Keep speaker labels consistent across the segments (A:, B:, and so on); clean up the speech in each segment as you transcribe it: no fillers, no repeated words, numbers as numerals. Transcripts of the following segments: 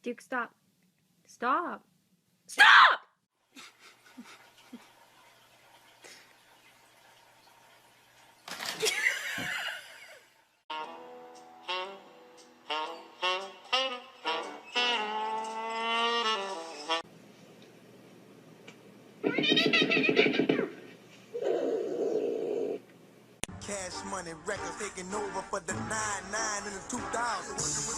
A: Duke, stop. Stop. Stop!
B: Cash Money Records taking over for the 99 in the 2000s.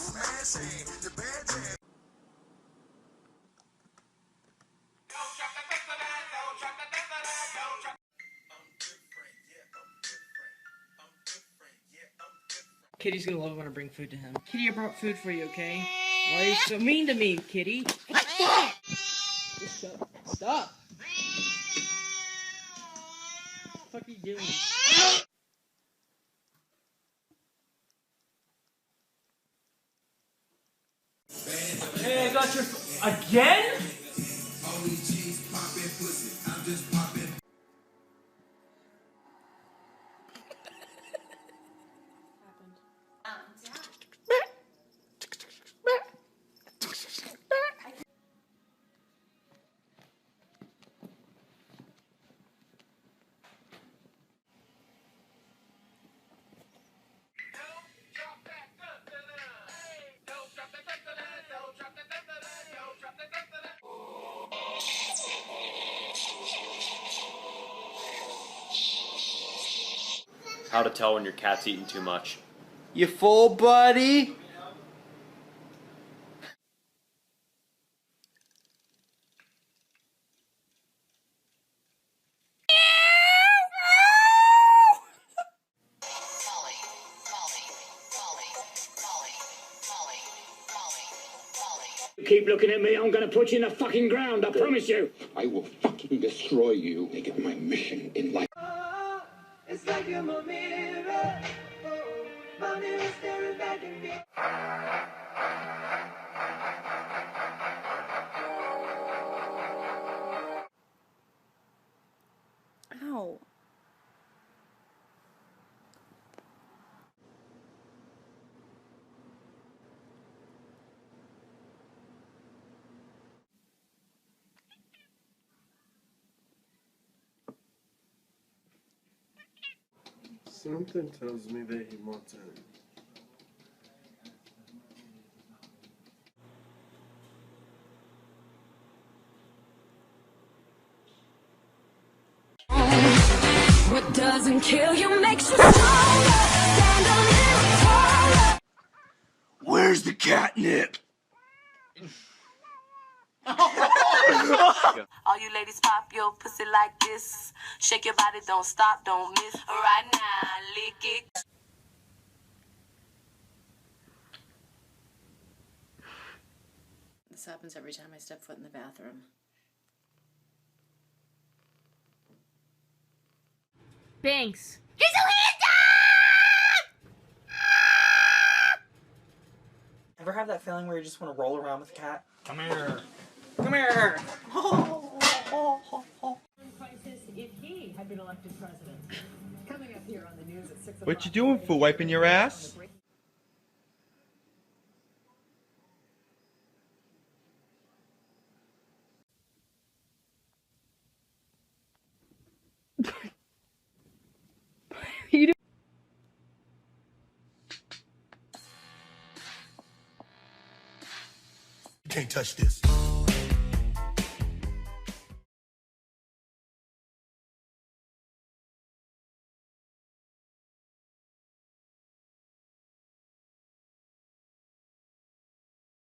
C: Kitty's gonna love it when I bring food to him. Kitty, I brought food for you, okay? Why are you so mean to me, Kitty? Stop! Just shut up. Stop! What the fuck are you doing? Hey, I got your again?
D: How to tell when your cat's eating too much.
E: You full, buddy?
F: Keep looking at me, I'm gonna put you in the fucking ground, I promise you.
G: I will fucking destroy you. Make it my mission in life.
B: It's like you're my mirror. Oh, my mirror staring back at me.
A: Ow.
H: Something tells me that he wants in.
I: What doesn't kill you makes you stronger. Stand a little taller.
G: Where's the catnip?
I: All you ladies pop your pussy like this. Shake your body, don't stop, don't miss. Right now, lick it.
J: This happens every time I step foot in the bathroom.
A: Thanks.
C: Ever have that feeling where you just want to roll around with a cat? Come here. Come here.
K: Crisis if he had been elected president. Coming up here on the news at 6 o'clock.
E: What you doing for, wiping your ass?
A: You
B: Can't touch this.